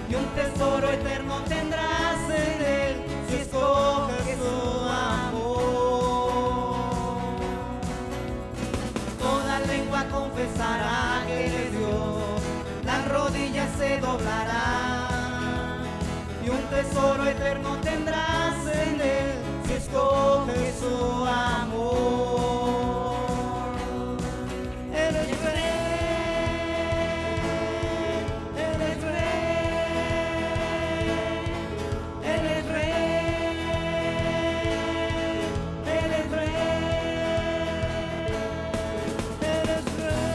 y un tesoro eterno tendrás en Él si escoges su amor. Toda lengua confesará que Él es Dios, las rodillas se doblarán y un tesoro eterno tendrás en Él si escoges su amor. Él es rey, Él es rey, Él es rey, Él es rey, Él es rey.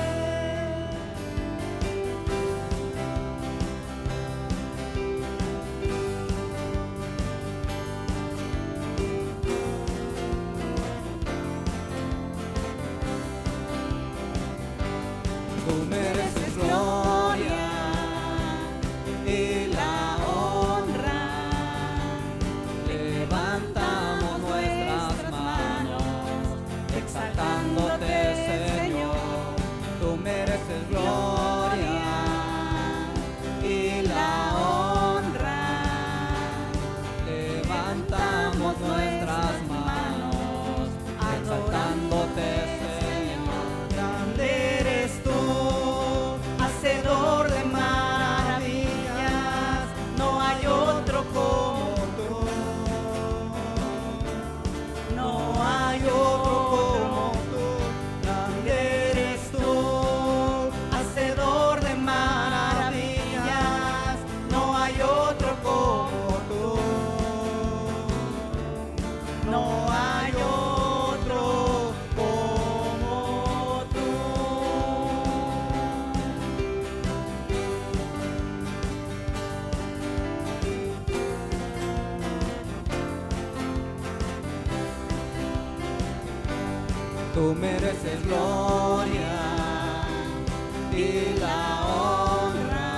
Tú mereces gloria y la honra. Levantamos nuestras manos, exaltándote, Señor. Tú mereces gloria y la honra. Levantamos nuestras manos, exaltándote, Señor. Grande eres tú, hacedor de maravillas, no hay otro como tú, no hay otro como tú. Grande eres tú, hacedor de maravillas, no hay otro como tú, no hay otro como tú. Tú mereces gloria y la honra.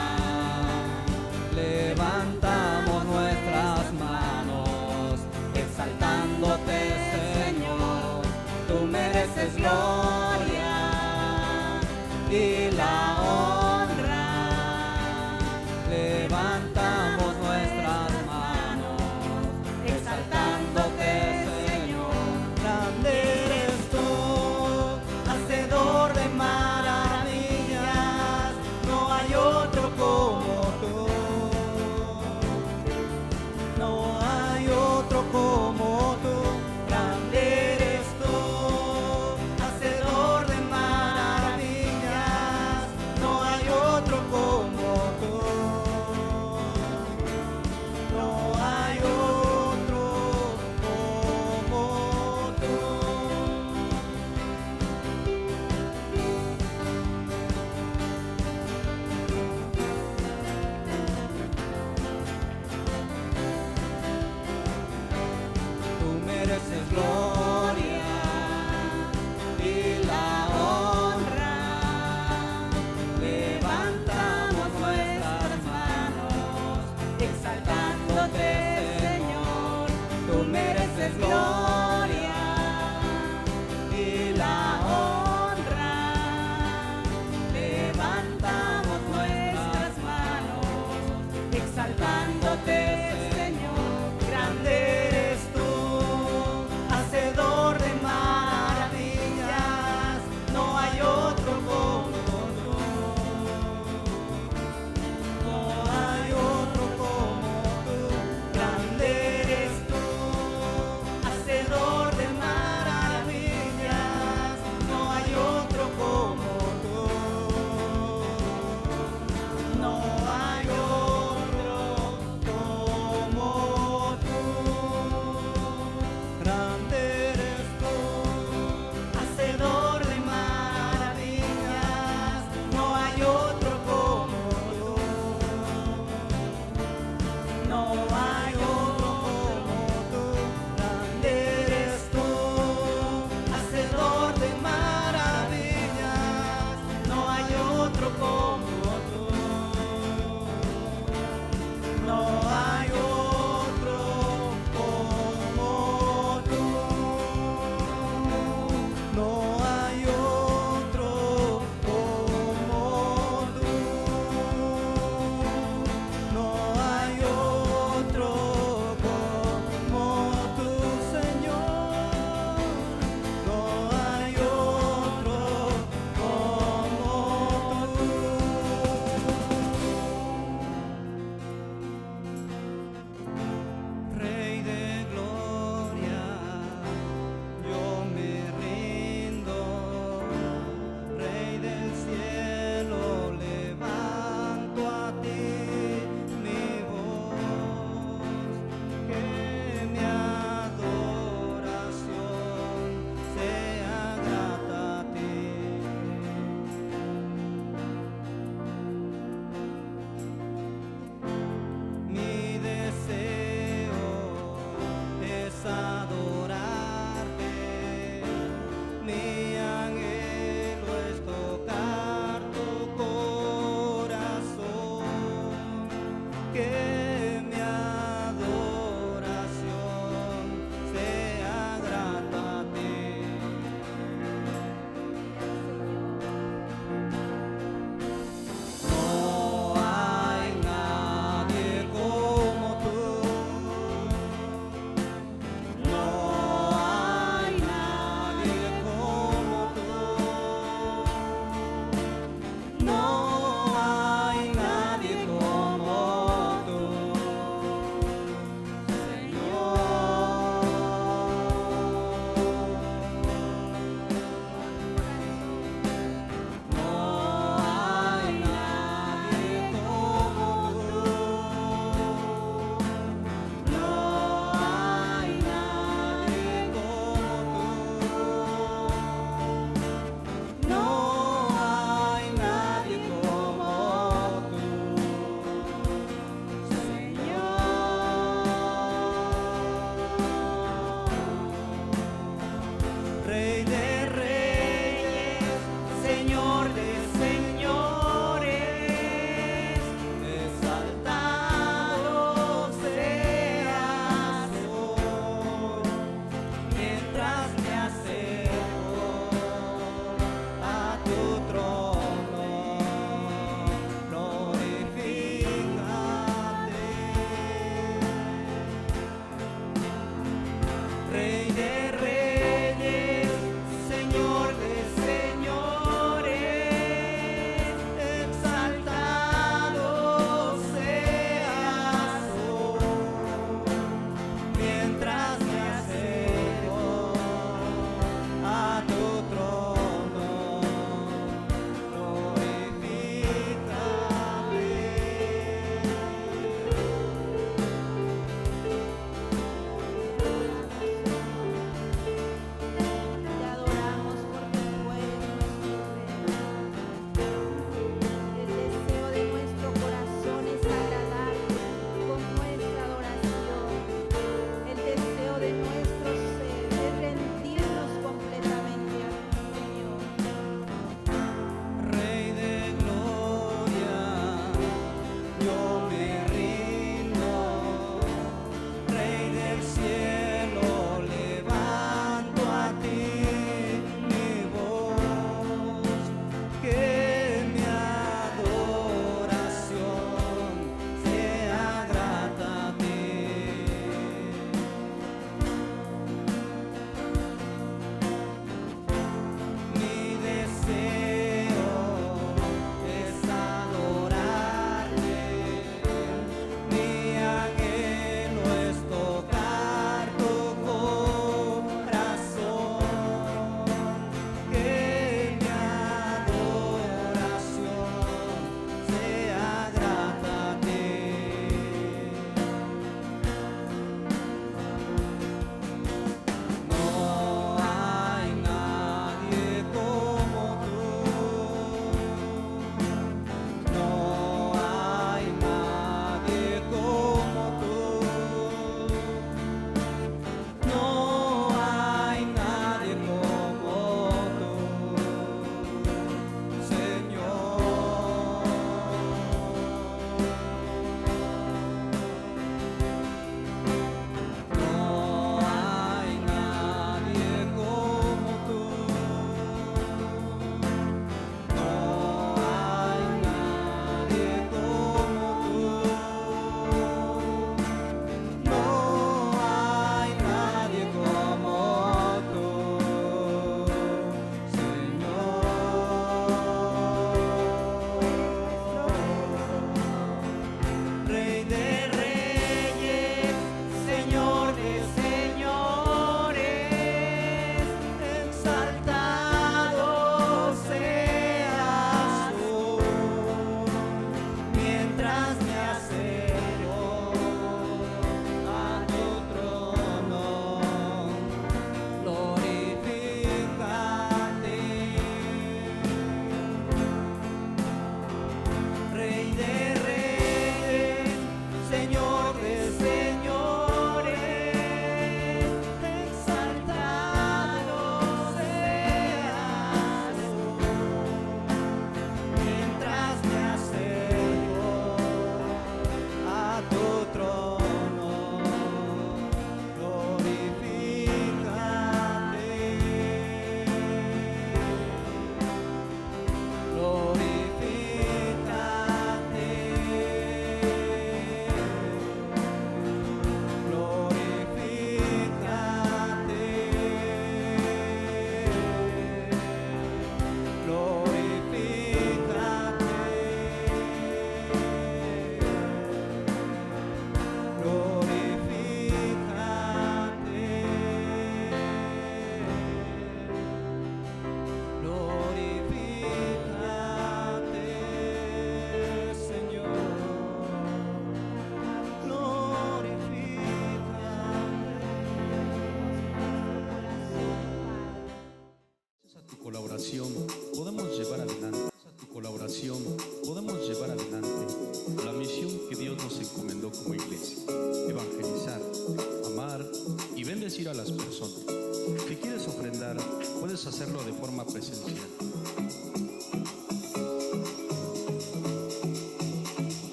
Levantamos nuestras manos, exaltándote, Señor. Tú mereces gloria y la honra. Levantamos nuestras manos, exaltándote, Señor. Grande eres tú, hacedor de maravillas, no hay otro como tú, no hay otro como tú. Grande eres tú, hacedor de maravillas, no hay otro como tú. exaltado seas hoy, mientras me acerco a tu trono, glorifícate. Rey de reyes, Señor de señores, exaltado seas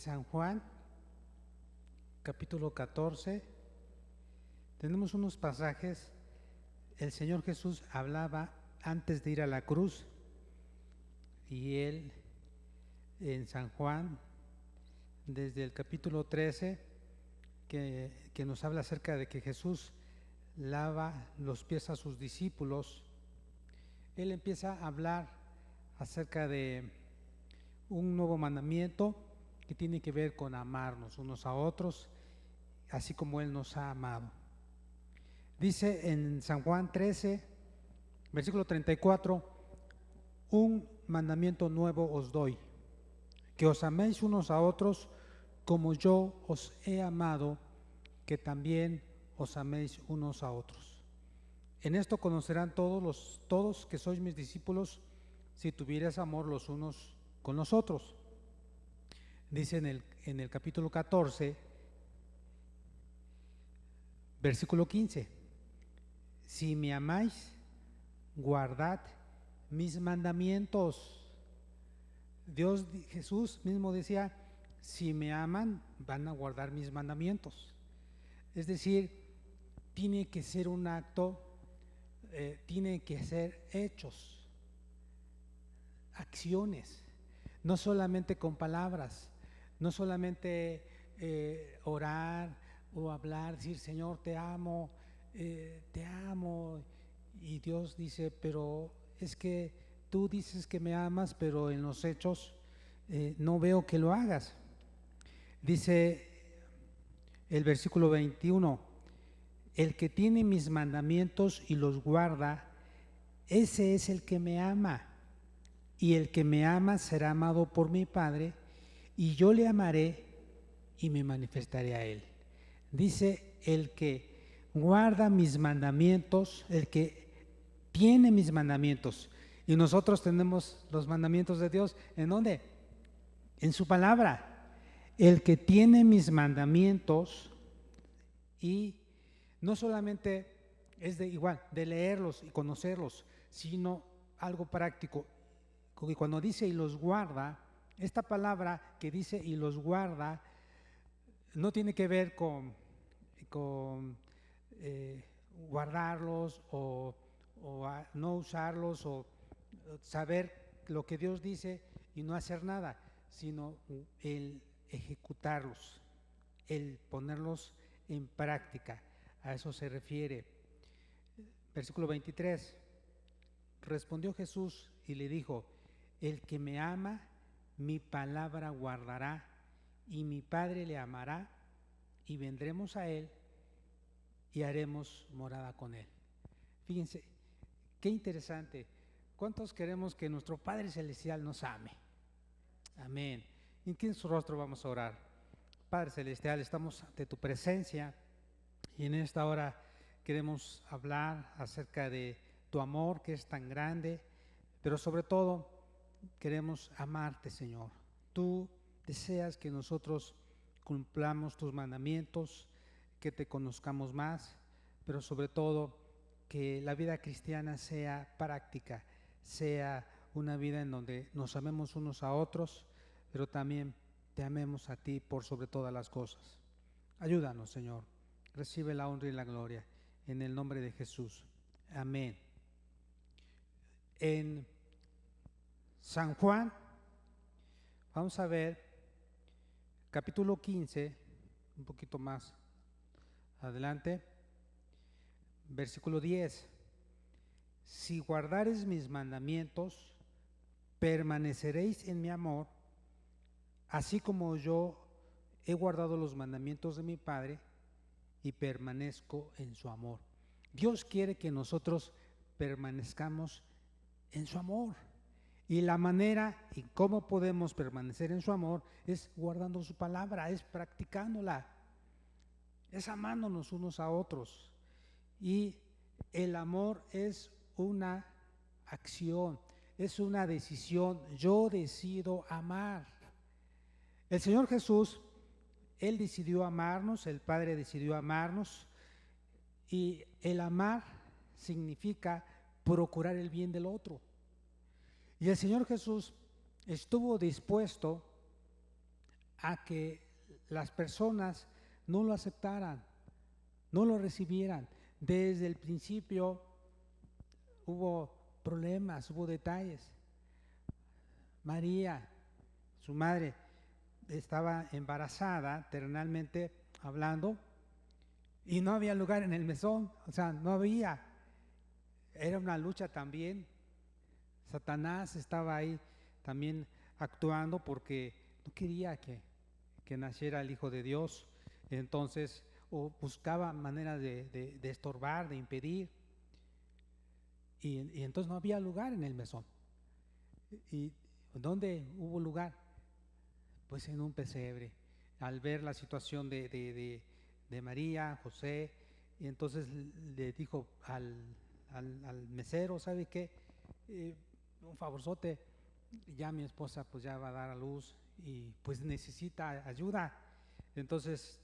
San Juan, capítulo 14, tenemos unos pasajes. El Señor Jesús hablaba antes de ir a la cruz, y Él en San Juan, desde el capítulo 13, que nos habla acerca de que Jesús lava los pies a sus discípulos. Él empieza a hablar acerca de un nuevo mandamiento que tiene que ver con amarnos unos a otros, así como Él nos ha amado. Dice en San Juan 13, versículo 34, un mandamiento nuevo os doy, que os améis unos a otros como yo os he amado, que también os améis unos a otros. En esto conocerán todos que sois mis discípulos, si tuvierais amor los unos con los otros. Dice en el capítulo 14, versículo 15, si me amáis, guardad mis mandamientos. Jesús mismo decía, si me aman, van a guardar mis mandamientos. Es decir, tiene que ser un acto, tiene que ser hechos, acciones, no solamente con palabras, no solamente orar o hablar, decir Señor te amo, y Dios dice, pero es que tú dices que me amas, pero en los hechos no veo que lo hagas. Dice el versículo 21, el que tiene mis mandamientos y los guarda, ese es el que me ama, y el que me ama será amado por mi Padre, y yo le amaré y me manifestaré a él. Dice, el que guarda mis mandamientos, el que tiene mis mandamientos. Y nosotros tenemos los mandamientos de Dios, ¿en dónde? En su palabra. El que tiene mis mandamientos, y no solamente es de leerlos y conocerlos, sino algo práctico. Y cuando dice y los guarda, esta palabra que dice y los guarda no tiene que ver con guardarlos o no usarlos, o saber lo que Dios dice y no hacer nada, sino el ejecutarlos, el ponerlos en práctica. A eso se refiere. Versículo 23, respondió Jesús y le dijo, el que me ama, mi palabra guardará, y mi Padre le amará, y vendremos a él y haremos morada con él. Fíjense, qué interesante. ¿Cuántos queremos que nuestro Padre Celestial nos ame? Amén. Inclina su rostro, vamos a orar. Padre Celestial, estamos ante tu presencia y en esta hora queremos hablar acerca de tu amor que es tan grande, pero sobre todo queremos amarte, Señor. Tú deseas que nosotros cumplamos tus mandamientos, que te conozcamos más, pero sobre todo que la vida cristiana sea práctica, sea una vida en donde nos amemos unos a otros, pero también te amemos a ti por sobre todas las cosas. Ayúdanos, Señor. Recibe la honra y la gloria en el nombre de Jesús. Amén. En San Juan, vamos a ver capítulo 15, un poquito más adelante, versículo 10. Si guardareis mis mandamientos, permaneceréis en mi amor, así como yo he guardado los mandamientos de mi Padre y permanezco en su amor. Dios quiere que nosotros permanezcamos en su amor. Y la manera y cómo podemos permanecer en su amor es guardando su palabra, es practicándola, es amándonos unos a otros. Y el amor es una acción, es una decisión. Yo decido amar. El Señor Jesús, Él decidió amarnos, el Padre decidió amarnos, y el amar significa procurar el bien del otro. Y el Señor Jesús estuvo dispuesto a que las personas no lo aceptaran, no lo recibieran. Desde el principio hubo problemas, hubo detalles. María, su madre, estaba embarazada, terrenalmente hablando, y no había lugar en el mesón, o sea, no había. Era una lucha también. Satanás estaba ahí también actuando porque no quería que naciera el Hijo de Dios. Entonces, o buscaba maneras de estorbar, de impedir. Y entonces no había lugar en el mesón. ¿Y dónde hubo lugar? Pues en un pesebre. Al ver la situación de María, José, y entonces le dijo al mesero, ¿sabe qué? Un favorzote, ya mi esposa pues ya va a dar a luz y pues necesita ayuda. Entonces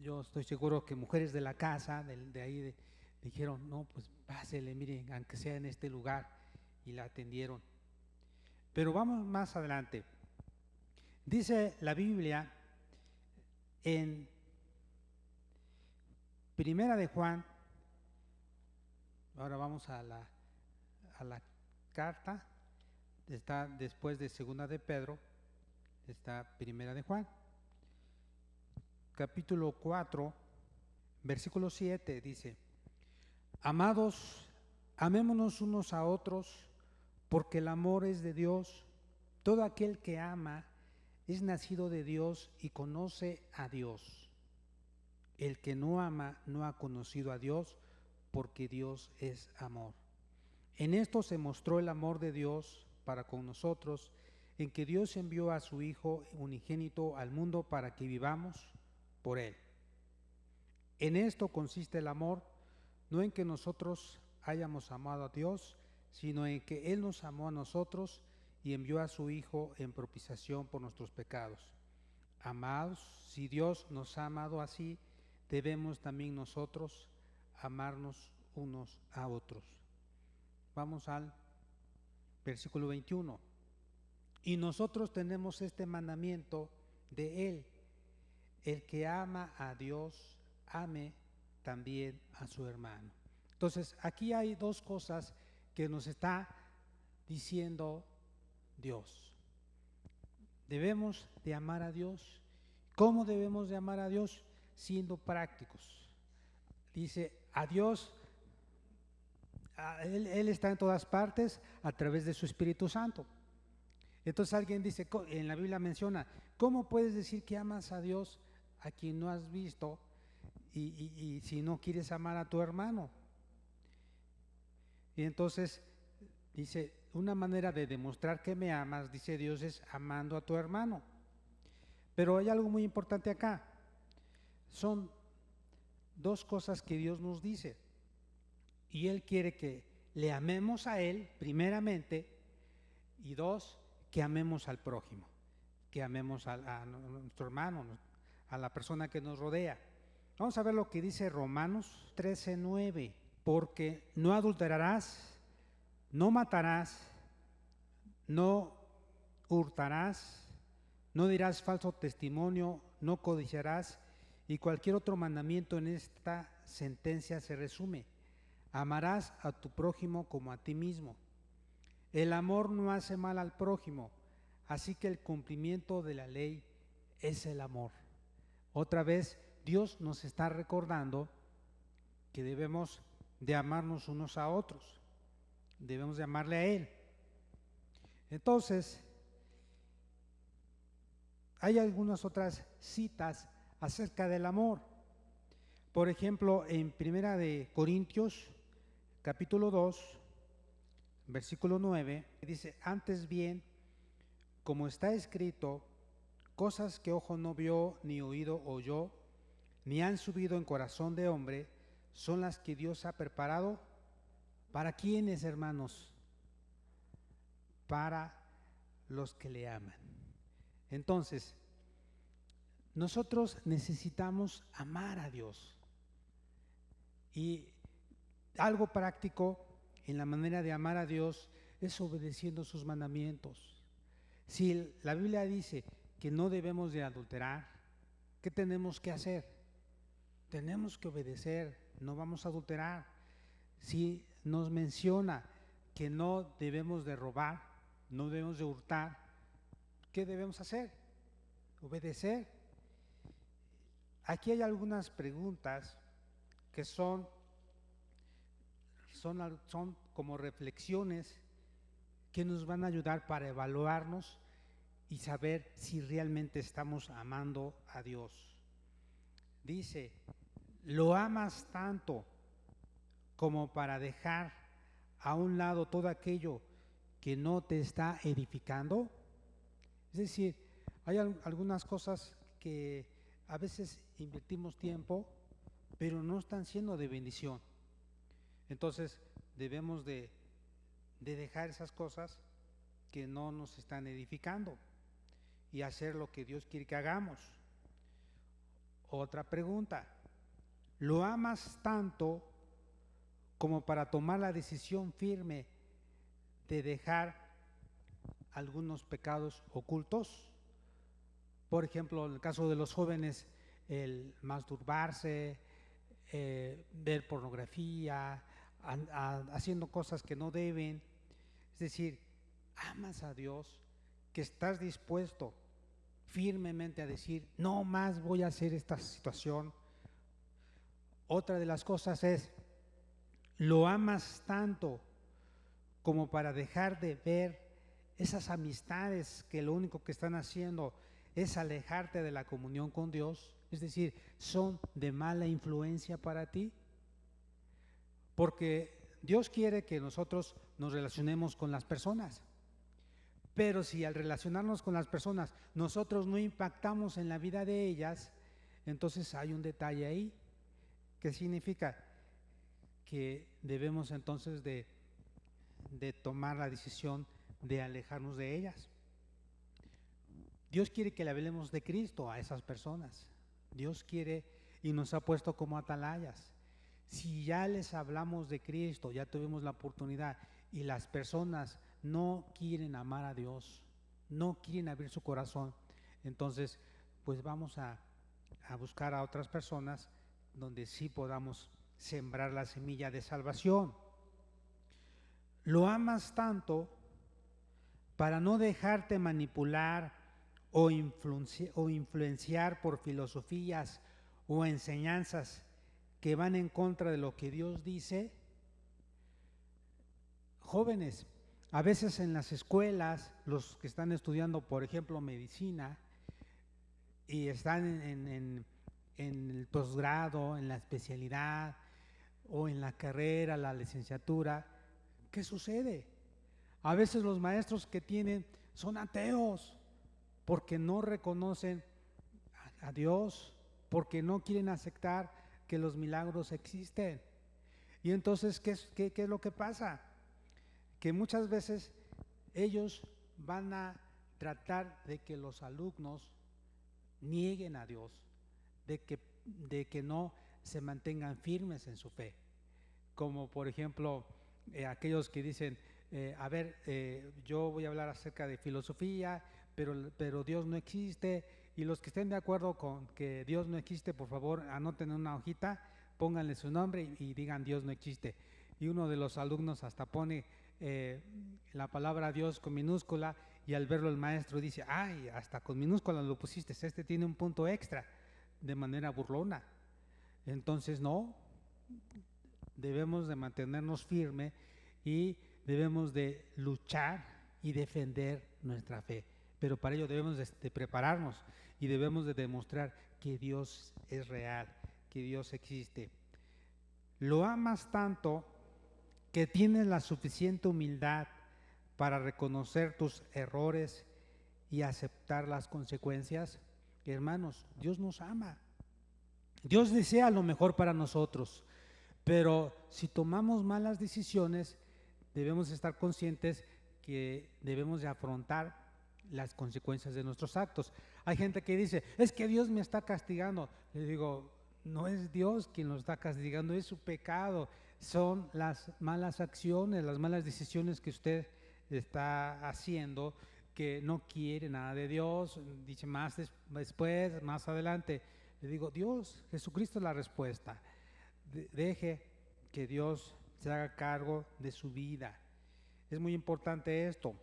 yo estoy seguro que mujeres de la casa, de ahí, dijeron, no, pues pásele, miren, aunque sea en este lugar, y la atendieron. Pero vamos más adelante. Dice la Biblia en Primera de Juan, ahora vamos a la carta, está después de Segunda de Pedro, está Primera de Juan, capítulo 4, versículo 7, dice: Amados, amémonos unos a otros, porque el amor es de Dios. Todo aquel que ama es nacido de Dios y conoce a Dios. El que no ama no ha conocido a Dios, porque Dios es amor. En esto se mostró el amor de Dios para con nosotros, en que Dios envió a su Hijo unigénito al mundo para que vivamos por Él. En esto consiste el amor, no en que nosotros hayamos amado a Dios, sino en que Él nos amó a nosotros y envió a su Hijo en propiciación por nuestros pecados. Amados, si Dios nos ha amado así, debemos también nosotros amarnos unos a otros. Vamos al versículo 21. Y nosotros tenemos este mandamiento de Él: el que ama a Dios, ame también a su hermano. Entonces, aquí hay dos cosas que nos está diciendo Dios. Debemos de amar a Dios. ¿Cómo debemos de amar a Dios? Siendo prácticos. Dice, a Dios, Él está en todas partes a través de su Espíritu Santo. Entonces alguien dice, en la Biblia menciona, ¿cómo puedes decir que amas a Dios a quien no has visto y si no quieres amar a tu hermano? Y entonces dice, una manera de demostrar que me amas, dice Dios, es amando a tu hermano. Pero hay algo muy importante acá. Son dos cosas que Dios nos dice. Y Él quiere que le amemos a Él, primeramente, y dos, que amemos al prójimo, que amemos a nuestro hermano, a la persona que nos rodea. Vamos a ver lo que dice Romanos 13:9. Porque no adulterarás, no matarás, no hurtarás, no dirás falso testimonio, no codiciarás, y cualquier otro mandamiento en esta sentencia se resume: amarás a tu prójimo como a ti mismo. El amor no hace mal al prójimo, así que el cumplimiento de la ley es el amor. Otra vez, Dios nos está recordando que debemos de amarnos unos a otros, debemos de amarle a Él. Entonces, hay algunas otras citas acerca del amor. Por ejemplo, en Primera de Corintios, capítulo 2, versículo 9, dice: antes bien, como está escrito, cosas que ojo no vio, ni oído oyó, ni han subido en corazón de hombre, son las que Dios ha preparado. ¿Para quiénes, hermanos? Para los que le aman. Entonces, nosotros necesitamos amar a Dios. Y algo práctico en la manera de amar a Dios es obedeciendo sus mandamientos. Si la Biblia dice que no debemos de adulterar, ¿qué tenemos que hacer? Tenemos que obedecer, no vamos a adulterar. Si nos menciona que no debemos de robar, no debemos de hurtar, ¿qué debemos hacer? Obedecer. Aquí hay algunas preguntas que son como reflexiones que nos van a ayudar para evaluarnos y saber si realmente estamos amando a Dios. Dice, ¿lo amas tanto como para dejar a un lado todo aquello que no te está edificando? Es decir, hay algunas cosas que a veces invertimos tiempo, pero no están siendo de bendición. Entonces debemos de dejar esas cosas que no nos están edificando y hacer lo que Dios quiere que hagamos. Otra pregunta, ¿lo amas tanto como para tomar la decisión firme de dejar algunos pecados ocultos? Por ejemplo, en el caso de los jóvenes, el masturbarse, ver pornografía, haciendo cosas que no deben. Es decir, amas a Dios, que estás dispuesto firmemente a decir, no más voy a hacer esta situación. Otra de las cosas es, lo amas tanto como para dejar de ver esas amistades que lo único que están haciendo es alejarte de la comunión con Dios, es decir, son de mala influencia para ti. Porque Dios quiere que nosotros nos relacionemos con las personas, pero si al relacionarnos con las personas nosotros no impactamos en la vida de ellas, entonces hay un detalle ahí. ¿Qué significa? Que debemos entonces de tomar la decisión de alejarnos de ellas. Dios quiere que le hablemos de Cristo a esas personas. Dios quiere y nos ha puesto como atalayas. Si ya les hablamos de Cristo, ya tuvimos la oportunidad y las personas no quieren amar a Dios, no quieren abrir su corazón, entonces pues vamos a buscar a otras personas donde sí podamos sembrar la semilla de salvación. Lo amas tanto para no dejarte manipular o influenciar por filosofías o enseñanzas que van en contra de lo que Dios dice. Jóvenes, a veces en las escuelas, los que están estudiando, por ejemplo, medicina, y están en el posgrado, en la especialidad, o en la carrera, la licenciatura, ¿qué sucede? A veces los maestros que tienen son ateos, porque no reconocen a Dios, porque no quieren aceptar que los milagros existen. Y entonces, ¿qué es lo que pasa? Que muchas veces ellos van a tratar de que los alumnos nieguen a Dios, de que no se mantengan firmes en su fe. Como por ejemplo, aquellos que dicen, yo voy a hablar acerca de filosofía, pero Dios no existe, y los que estén de acuerdo con que Dios no existe, por favor, anoten en una hojita, pónganle su nombre y digan Dios no existe. Y uno de los alumnos hasta pone la palabra Dios con minúscula, y al verlo el maestro dice, ay, hasta con minúscula lo pusiste, este tiene un punto extra, de manera burlona. Entonces no, debemos de mantenernos firmes y debemos de luchar y defender nuestra fe. Pero para ello debemos de prepararnos y debemos de demostrar que Dios es real, que Dios existe. Lo amas tanto que tienes la suficiente humildad para reconocer tus errores y aceptar las consecuencias. Hermanos, Dios nos ama. Dios desea lo mejor para nosotros, pero si tomamos malas decisiones, debemos estar conscientes que debemos de afrontar las consecuencias de nuestros actos. Hay gente que dice, es que Dios me está castigando. Le digo, no es Dios quien lo está castigando, es su pecado, son las malas acciones, las malas decisiones que usted está haciendo, que no quiere nada de Dios, dice después, más adelante, le digo, Dios, Jesucristo es la respuesta. Deje que Dios se haga cargo de su vida. Es muy importante esto.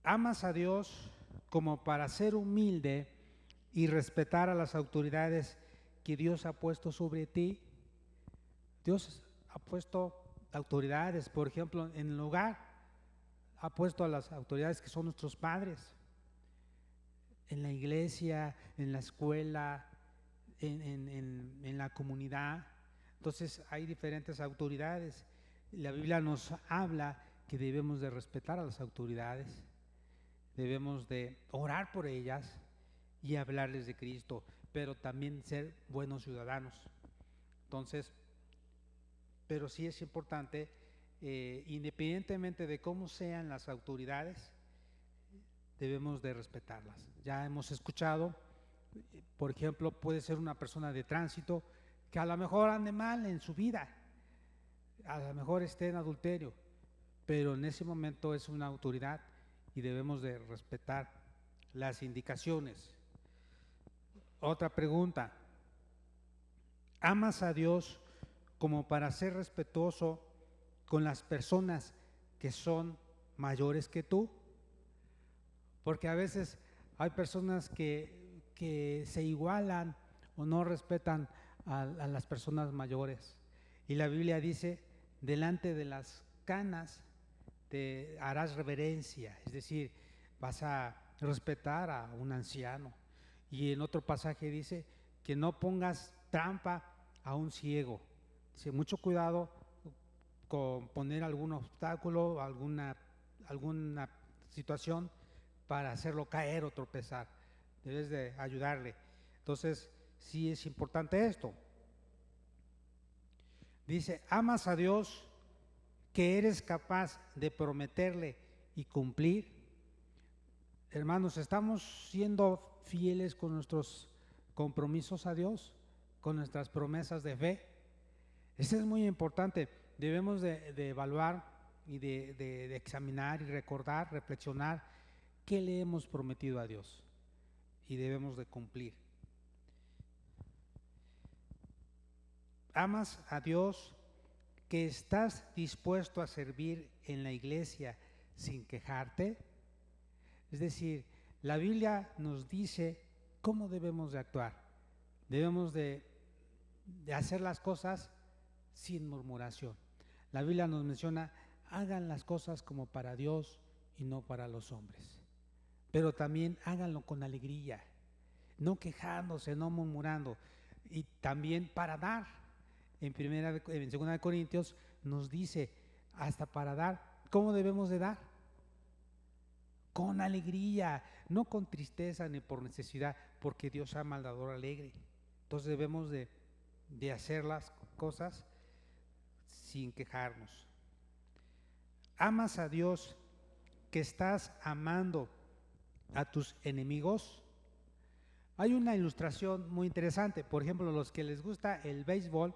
¿Amas a Dios como para ser humilde y respetar a las autoridades que Dios ha puesto sobre ti? Dios ha puesto autoridades, por ejemplo, en el hogar, ha puesto a las autoridades que son nuestros padres, en la iglesia, en la escuela, en la comunidad. Entonces hay diferentes autoridades. La Biblia nos habla que debemos de respetar a las autoridades, debemos de orar por ellas y hablarles de Cristo, pero también ser buenos ciudadanos. Entonces, pero sí es importante, independientemente de cómo sean las autoridades, debemos de respetarlas. Ya hemos escuchado, por ejemplo, puede ser una persona de tránsito que a lo mejor ande mal en su vida, a lo mejor esté en adulterio, pero en ese momento es una autoridad y debemos de respetar las indicaciones. Otra pregunta: ¿amas a Dios como para ser respetuoso con las personas que son mayores que tú? Porque a veces hay personas que se igualan o no respetan a las personas mayores. Y la Biblia dice, delante de las canas te harás reverencia, es decir, vas a respetar a un anciano. Y en otro pasaje dice que no pongas trampa a un ciego. Dice, mucho cuidado con poner algún obstáculo, alguna situación para hacerlo caer o tropezar. Debes de ayudarle. Entonces, sí es importante esto. Dice, ¿amas a Dios que eres capaz de prometerle y cumplir? Hermanos, ¿estamos siendo fieles con nuestros compromisos a Dios, con nuestras promesas de fe? Eso es muy importante. Debemos de evaluar y de examinar y recordar, reflexionar qué le hemos prometido a Dios y debemos de cumplir. ¿Amas a Dios que estás dispuesto a servir en la iglesia sin quejarte? Es decir, la Biblia nos dice cómo debemos de actuar. Debemos de hacer las cosas sin murmuración. La Biblia nos menciona, hagan las cosas como para Dios y no para los hombres. Pero también háganlo con alegría, no quejándose, no murmurando. Y también para dar. En 2 Corintios nos dice, hasta para dar, ¿cómo debemos de dar? Con alegría, no con tristeza ni por necesidad, porque Dios ama al dador alegre. Entonces debemos de hacer las cosas sin quejarnos. ¿Amas a Dios que estás amando a tus enemigos? Hay una ilustración muy interesante. Por ejemplo, los que les gusta el béisbol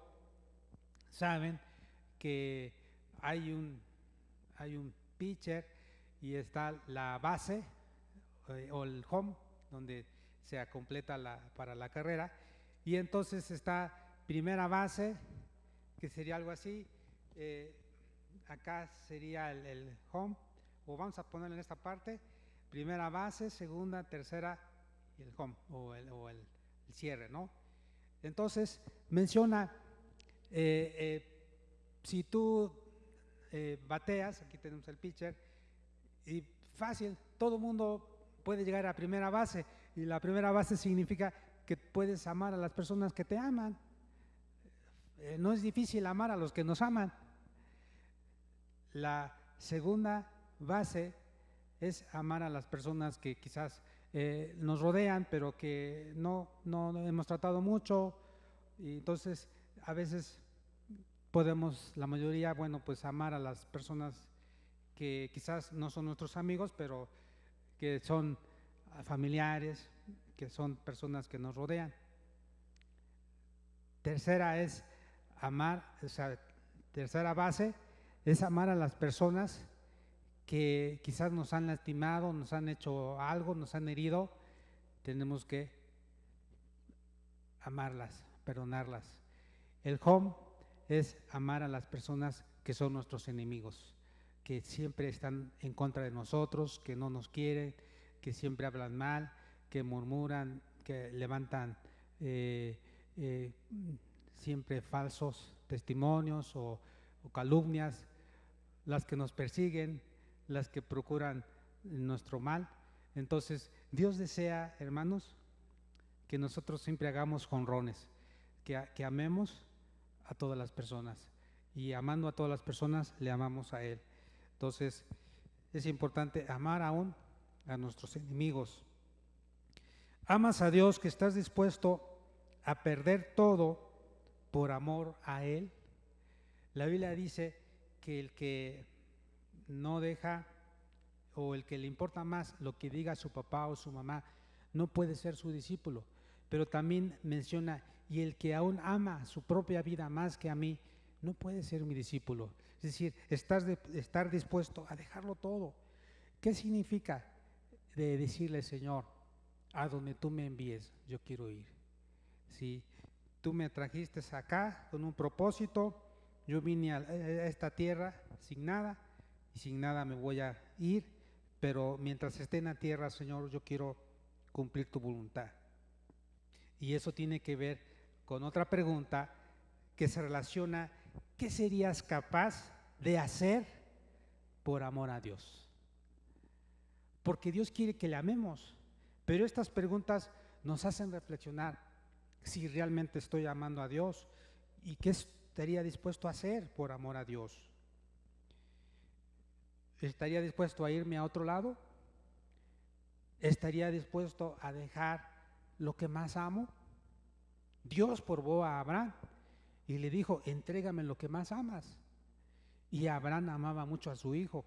saben que hay un pitcher y está la base o el home donde se completa para la carrera, y entonces está primera base, que sería algo así, acá sería el home, o vamos a ponerlo en esta parte, primera base, segunda, tercera y el home o el cierre, ¿no? Entonces menciona, si tú bateas, aquí tenemos el pitcher, y fácil, todo mundo puede llegar a primera base, y la primera base significa que puedes amar a las personas que te aman. No es difícil amar a los que nos aman. La segunda base es amar a las personas que quizás nos rodean, pero que no hemos tratado mucho, y entonces a veces podemos, la mayoría, bueno, pues amar a las personas que quizás no son nuestros amigos, pero que son familiares, que son personas que nos rodean. Tercera es amar, o sea, tercera base es amar a las personas que quizás nos han lastimado, nos han hecho algo, nos han herido, tenemos que amarlas, perdonarlas. El home es amar a las personas que son nuestros enemigos, que siempre están en contra de nosotros, que no nos quieren, que siempre hablan mal, que murmuran, que levantan siempre falsos testimonios o calumnias, las que nos persiguen, las que procuran nuestro mal. Entonces, Dios desea, hermanos, que nosotros siempre hagamos jonrones, que amemos a todas las personas, y amando a todas las personas le amamos a Él. Entonces es importante amar aún a nuestros enemigos. Amas a Dios, que estás dispuesto a perder todo por amor a Él. La Biblia dice que el que no deja, o el que le importa más lo que diga su papá o su mamá, no puede ser su discípulo. Pero también menciona, y el que aún ama su propia vida más que a mí, no puede ser mi discípulo. Es decir, estar dispuesto a dejarlo todo. ¿Qué significa de decirle, Señor, a donde tú me envíes, yo quiero ir? Si tú me trajiste acá con un propósito, yo vine a esta tierra sin nada, y sin nada me voy a ir, pero mientras esté en la tierra, Señor, yo quiero cumplir tu voluntad. Y eso tiene que ver con otra pregunta que se relaciona: ¿qué serías capaz de hacer por amor a Dios? Porque Dios quiere que le amemos, pero estas preguntas nos hacen reflexionar si realmente estoy amando a Dios y qué estaría dispuesto a hacer por amor a Dios. ¿Estaría dispuesto a irme a otro lado? ¿Estaría dispuesto a dejar lo que más amo? Dios probó a Abraham y le dijo: entrégame lo que más amas. Y Abraham amaba mucho a su hijo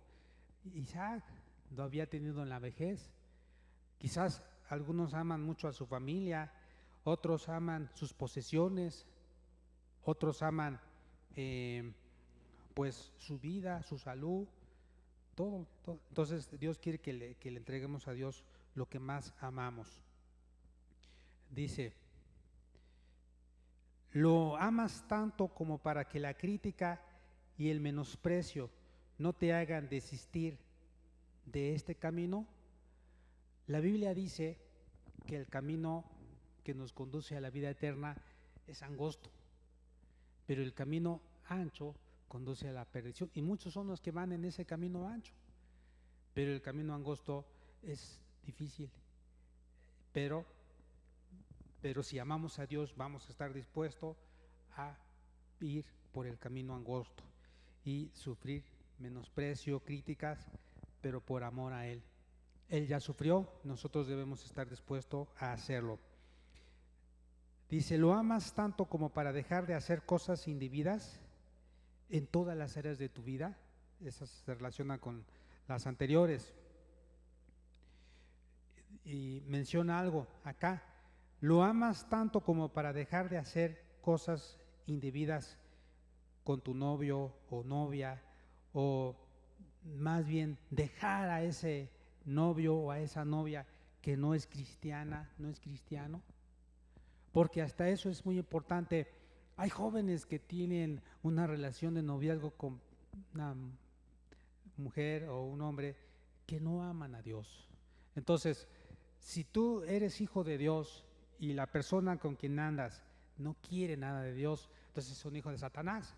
Isaac, lo había tenido en la vejez. Quizás algunos aman mucho a su familia, otros aman sus posesiones, otros aman pues su vida, su salud, todo. Entonces Dios quiere que le entreguemos a Dios lo que más amamos. Dice: ¿lo amas tanto como para que la crítica y el menosprecio no te hagan desistir de este camino? La Biblia dice que el camino que nos conduce a la vida eterna es angosto, pero el camino ancho conduce a la perdición, y muchos son los que van en ese camino ancho, pero el camino angosto es difícil. Pero si amamos a Dios, vamos a estar dispuestos a ir por el camino angosto y sufrir menosprecio, críticas, pero por amor a Él. Él ya sufrió, nosotros debemos estar dispuestos a hacerlo. Dice: ¿lo amas tanto como para dejar de hacer cosas indebidas en todas las áreas de tu vida? Esa se relaciona con las anteriores. Y menciona algo acá: ¿lo amas tanto como para dejar de hacer cosas indebidas con tu novio o novia, o más bien dejar a ese novio o a esa novia que no es cristiana, no es cristiano? Porque hasta eso es muy importante. Hay jóvenes que tienen una relación de noviazgo con una mujer o un hombre que no aman a Dios. Entonces, si tú eres hijo de Dios y la persona con quien andas no quiere nada de Dios, entonces es un hijo de Satanás.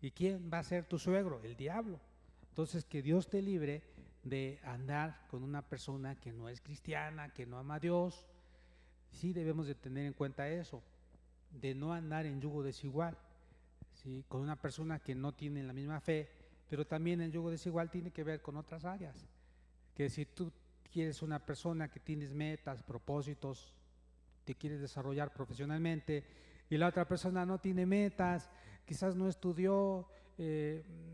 ¿Y quién va a ser tu suegro? El diablo. Entonces, que Dios te libre de andar con una persona que no es cristiana, que no ama a Dios. Sí debemos de tener en cuenta eso, de no andar en yugo desigual, ¿sí? Con una persona que no tiene la misma fe, pero también el yugo desigual tiene que ver con otras áreas. Que si tú quieres una persona que tienes metas, propósitos, te quieres desarrollar profesionalmente, y la otra persona no tiene metas, quizás no estudió,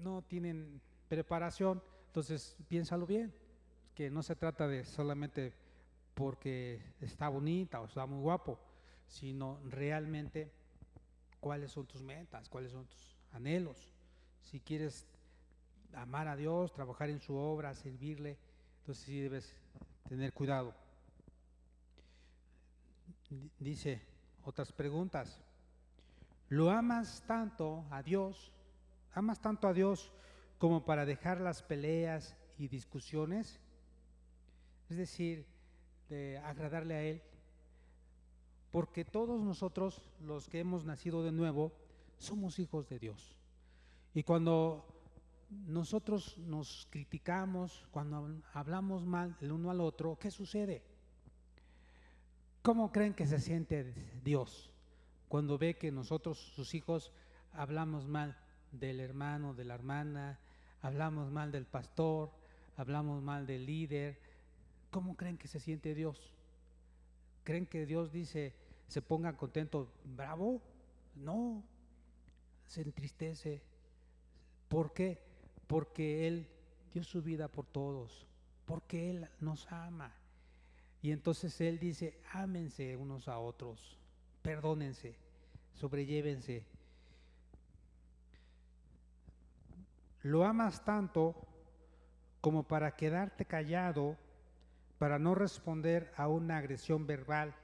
no tienen preparación, entonces piénsalo bien, que no se trata de solamente porque está bonita o está muy guapo, sino realmente cuáles son tus metas, cuáles son tus anhelos. Si quieres amar a Dios, trabajar en su obra, servirle. Entonces sí debes tener cuidado. Dice otras preguntas. ¿Lo amas tanto a Dios? ¿Amas tanto a Dios como para dejar las peleas y discusiones? Es decir, de agradarle a Él. Porque todos nosotros, los que hemos nacido de nuevo, somos hijos de Dios. Y cuando nosotros nos criticamos, cuando hablamos mal el uno al otro, ¿qué sucede? ¿Cómo creen que se siente Dios cuando ve que nosotros, sus hijos, hablamos mal del hermano, de la hermana, hablamos mal del pastor, hablamos mal del líder? ¿Cómo creen que se siente Dios? ¿Creen que Dios dice, se ponga contento, bravo? No, se entristece. ¿Por qué? Porque Él dio su vida por todos, porque Él nos ama. Y entonces Él dice, ámense unos a otros, perdónense, sobrellévense. Lo amas tanto como para quedarte callado, para no responder a una agresión verbal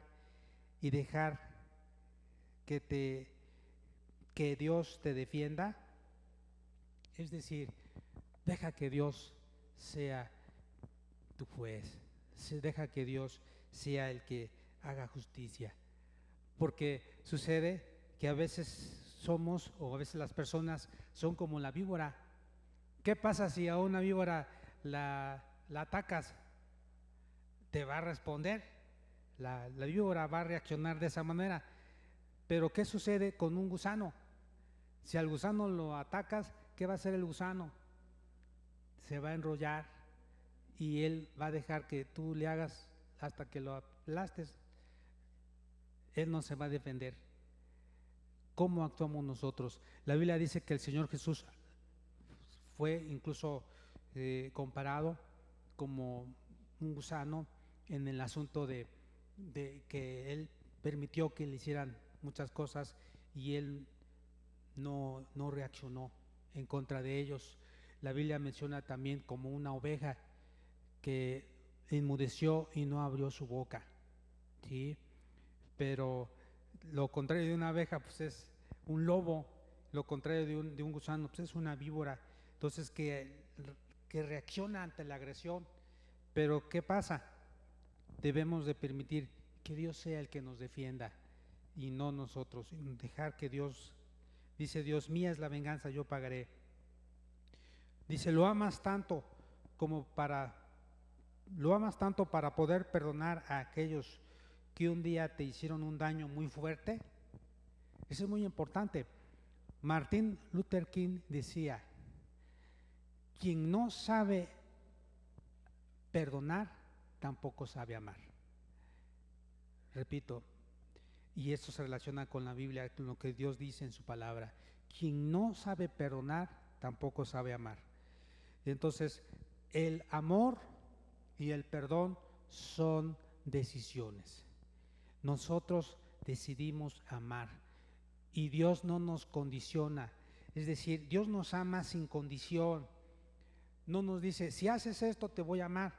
y dejar que Dios te defienda. Es decir, deja que Dios sea tu juez, deja que Dios sea el que haga justicia. Porque sucede que a veces somos, o a veces las personas son como la víbora. ¿Qué pasa si a una víbora la atacas? Te va a responder, la víbora va a reaccionar de esa manera. Pero ¿qué sucede con un gusano? Si al gusano lo atacas, ¿qué va a hacer el gusano? Se va a enrollar y él va a dejar que tú le hagas hasta que lo aplastes. Él no se va a defender. ¿Cómo actuamos nosotros? La Biblia dice que el Señor Jesús fue incluso comparado como un gusano en el asunto de que Él permitió que le hicieran muchas cosas y Él no reaccionó en contra de ellos. La Biblia menciona también como una oveja que enmudeció y no abrió su boca, ¿sí? Pero lo contrario de una abeja pues es un lobo, lo contrario de un gusano pues es una víbora. Entonces que reacciona ante la agresión. Pero ¿qué pasa? Debemos de permitir que Dios sea el que nos defienda y no nosotros, dejar que Dios, dice Dios, mía es la venganza, yo pagaré. Dice, lo amas tanto para poder perdonar a aquellos que un día te hicieron un daño muy fuerte. Eso es muy importante. Martin Luther King decía, quien no sabe perdonar, tampoco sabe amar. Repito, y esto se relaciona con la Biblia, con lo que Dios dice en su palabra. Quien no sabe perdonar, tampoco sabe amar. Entonces, el amor y el perdón son decisiones. Nosotros decidimos amar y Dios no nos condiciona. Es decir, Dios nos ama sin condición. No nos dice, si haces esto te voy a amar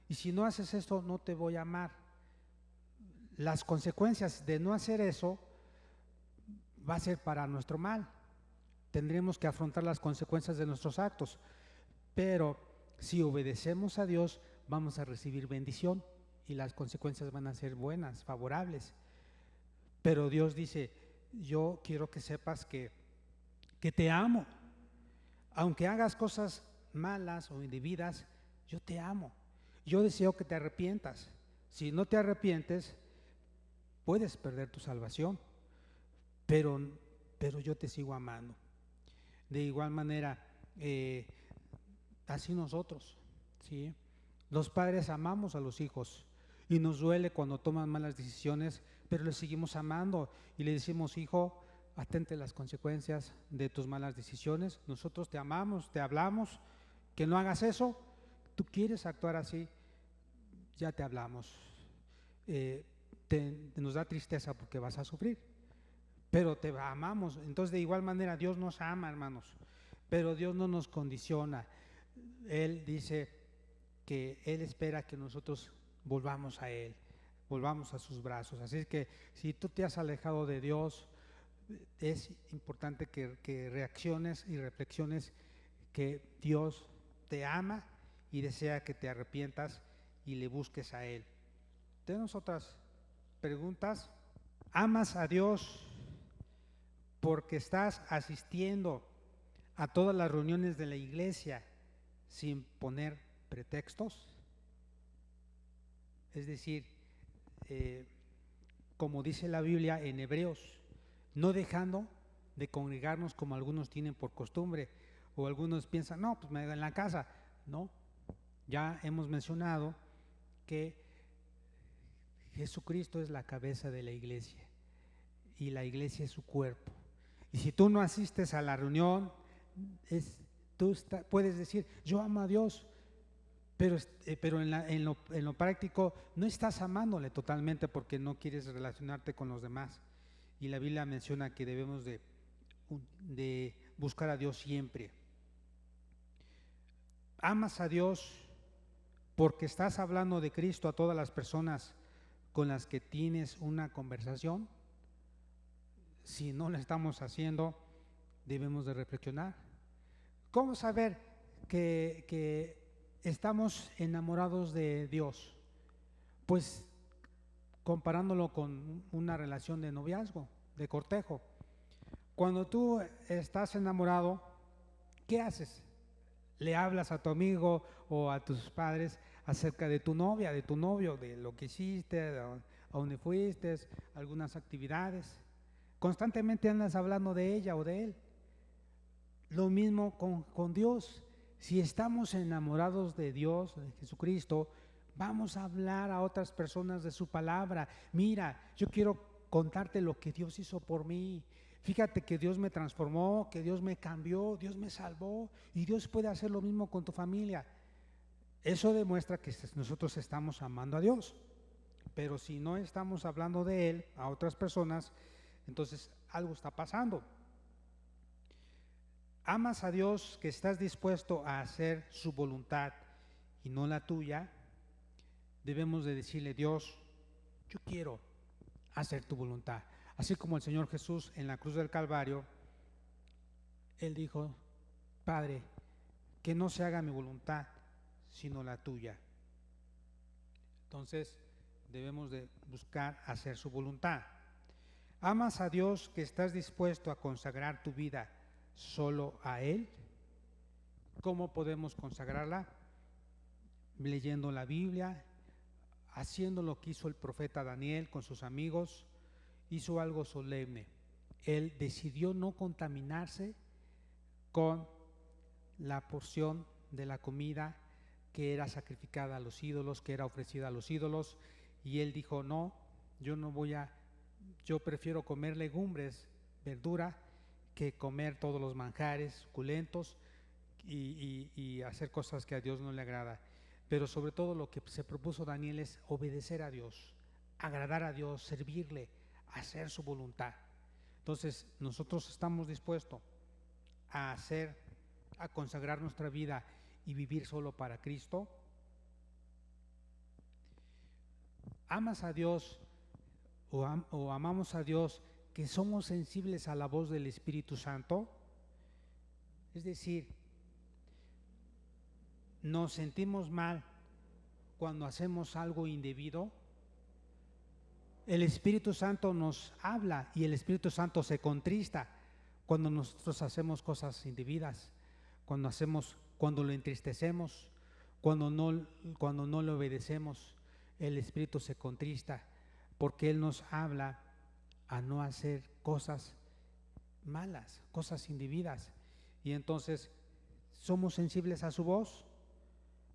y si no haces esto no te voy a amar. Las consecuencias de no hacer eso va a ser para nuestro mal. Tendremos que afrontar las consecuencias de nuestros actos. Pero si obedecemos a Dios, vamos a recibir bendición y las consecuencias van a ser buenas, favorables. Pero Dios dice, yo quiero que sepas que te amo. Aunque hagas cosas malas o indebidas, yo te amo. Yo deseo que te arrepientas. Si no te arrepientes, puedes perder tu salvación, pero yo te sigo amando. De igual manera, así nosotros, ¿sí? Los padres amamos a los hijos y nos duele cuando toman malas decisiones, pero les seguimos amando y le decimos, hijo, atente a las consecuencias de tus malas decisiones. Nosotros te amamos, te hablamos, que no hagas eso. Tú quieres actuar así, ya te hablamos. Nos da tristeza porque vas a sufrir, pero te amamos. Entonces de igual manera Dios nos ama, hermanos. pero Dios no nos condiciona. Él dice que Él espera que nosotros volvamos a Él, volvamos a sus brazos. Así es que si tú te has alejado de Dios, es importante que reacciones y reflexiones que Dios te ama y desea que te arrepientas y le busques a Él. Tenemos otras preguntas. ¿Amas a Dios porque estás asistiendo a todas las reuniones de la iglesia sin poner pretextos? Es decir, como dice la Biblia en Hebreos, no dejando de congregarnos como algunos tienen por costumbre, o algunos piensan, no, pues me en la casa. No, ya hemos mencionado que Jesucristo es la cabeza de la iglesia y la iglesia es su cuerpo. Y si tú no asistes a la reunión, puedes decir, yo amo a Dios, pero en lo práctico no estás amándole totalmente porque no quieres relacionarte con los demás. Y la Biblia menciona que debemos de buscar a Dios siempre. ¿Amas a Dios porque estás hablando de Cristo a todas las personas con las que tienes una conversación? Si no lo estamos haciendo, debemos de reflexionar. ¿Cómo saber que estamos enamorados de Dios? Pues comparándolo con una relación de noviazgo, de cortejo. Cuando tú estás enamorado, ¿qué haces? Le hablas a tu amigo o a tus padres acerca de tu novia, de tu novio, de lo que hiciste, a dónde fuiste, algunas actividades. Constantemente andas hablando de ella o de él. Lo mismo con Dios. Si estamos enamorados de Dios, de Jesucristo, vamos a hablar a otras personas de su palabra. Mira, yo quiero contarte lo que Dios hizo por mí. Fíjate que Dios me transformó, que Dios me cambió, Dios me salvó, y Dios puede hacer lo mismo con tu familia. Eso demuestra que nosotros estamos amando a Dios. Pero si no estamos hablando de Él a otras personas, entonces algo está pasando. ¿Amas a Dios que estás dispuesto a hacer su voluntad y no la tuya? Debemos de decirle, Dios, yo quiero hacer tu voluntad. Así como el Señor Jesús en la cruz del Calvario, Él dijo, Padre, que no se haga mi voluntad, sino la tuya. Entonces, debemos de buscar hacer su voluntad. ¿Amas a Dios que estás dispuesto a consagrar tu vida solo a Él? ¿Cómo podemos consagrarla? Leyendo la Biblia, haciendo lo que hizo el profeta Daniel con sus amigos. Hizo algo solemne. Él decidió no contaminarse con la porción de la comida que era sacrificada a los ídolos, que era ofrecida a los ídolos, y él dijo, no, yo prefiero comer legumbres, verdura, que comer todos los manjares suculentos y hacer cosas que a Dios no le agrada. Pero sobre todo lo que se propuso Daniel es obedecer a Dios, agradar a Dios, servirle, hacer su voluntad. Entonces nosotros estamos dispuestos a consagrar nuestra vida y vivir solo para Cristo. ¿Amas a Dios o amamos a Dios que somos sensibles a la voz del Espíritu Santo? Es decir, nos sentimos mal cuando hacemos algo indebido. El Espíritu Santo nos habla y el Espíritu Santo se contrista cuando nosotros hacemos cosas indebidas, cuando lo entristecemos, cuando no le obedecemos. El Espíritu se contrista porque Él nos habla a no hacer cosas malas, cosas indebidas. Y entonces somos sensibles a su voz,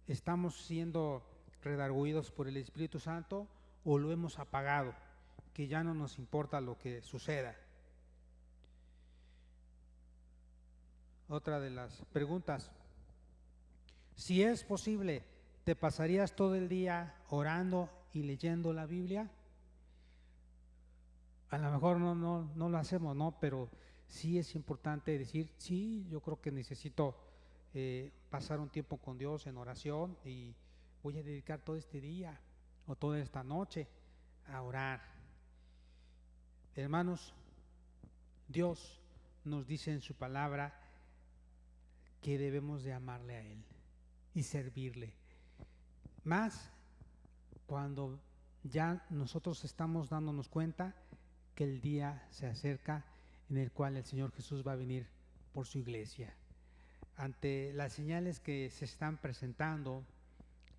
estamos siendo redargüidos por el Espíritu Santo o lo hemos apagado, que ya no nos importa lo que suceda. Otra de las preguntas, si es posible, ¿te pasarías todo el día orando y leyendo la Biblia? A lo mejor no lo hacemos, ¿no? Pero sí es importante decir, sí, yo creo que necesito pasar un tiempo con Dios en oración y voy a dedicar todo este día o toda esta noche a orar. Hermanos, Dios nos dice en su palabra que debemos de amarle a Él y servirle. Más cuando ya nosotros estamos dándonos cuenta que el día se acerca en el cual el Señor Jesús va a venir por su iglesia. Ante las señales que se están presentando,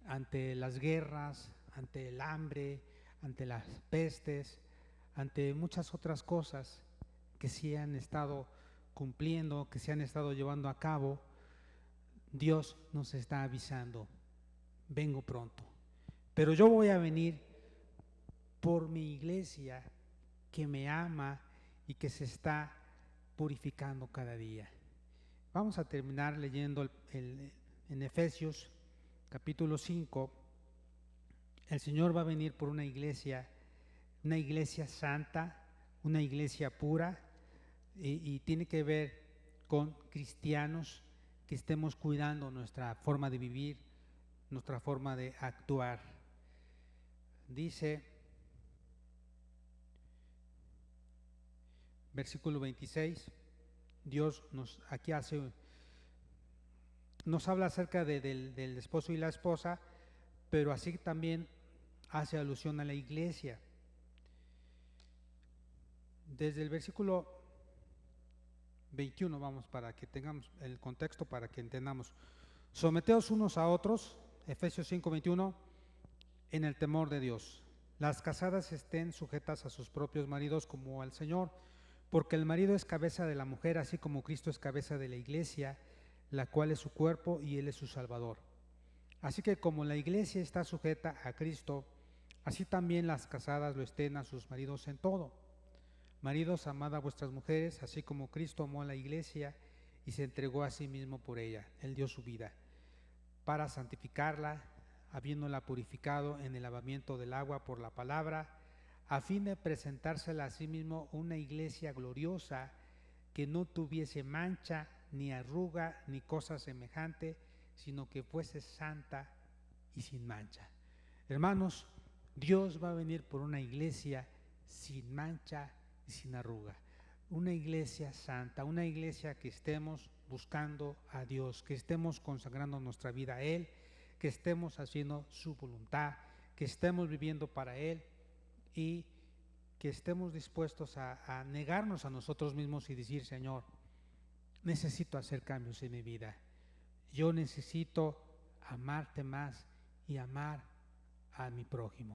ante las guerras, ante el hambre, ante las pestes, ante muchas otras cosas que se han estado cumpliendo, que se han estado llevando a cabo, Dios nos está avisando, vengo pronto. Pero yo voy a venir por mi iglesia que me ama y que se está purificando cada día. Vamos a terminar leyendo en Efesios capítulo 5. El Señor va a venir por una iglesia santa, una iglesia pura, y tiene que ver con cristianos que estemos cuidando nuestra forma de vivir, nuestra forma de actuar. Dice, versículo 26, Dios nos habla acerca del esposo y la esposa, pero así también hace alusión a la iglesia. Desde el versículo 21, vamos, para que tengamos el contexto, para que entendamos. Someteos unos a otros, Efesios 5:21, en el temor de Dios. Las casadas estén sujetas a sus propios maridos como al Señor, porque el marido es cabeza de la mujer, así como Cristo es cabeza de la iglesia, la cual es su cuerpo y Él es su Salvador. Así que como la iglesia está sujeta a Cristo, así también las casadas lo estén a sus maridos en todo. Maridos, amad a vuestras mujeres, así como Cristo amó a la iglesia y se entregó a sí mismo por ella. Él dio su vida para santificarla, habiéndola purificado en el lavamiento del agua por la palabra, a fin de presentársela a sí mismo una iglesia gloriosa, que no tuviese mancha, ni arruga, ni cosa semejante, sino que fuese santa y sin mancha. Hermanos, Dios va a venir por una iglesia sin mancha y sin arruga, una iglesia santa, una iglesia que estemos buscando a Dios, que estemos consagrando nuestra vida a Él, que estemos haciendo su voluntad, que estemos viviendo para Él y que estemos dispuestos a negarnos a nosotros mismos y decir, Señor, necesito hacer cambios en mi vida, yo necesito amarte más y amar a mi prójimo.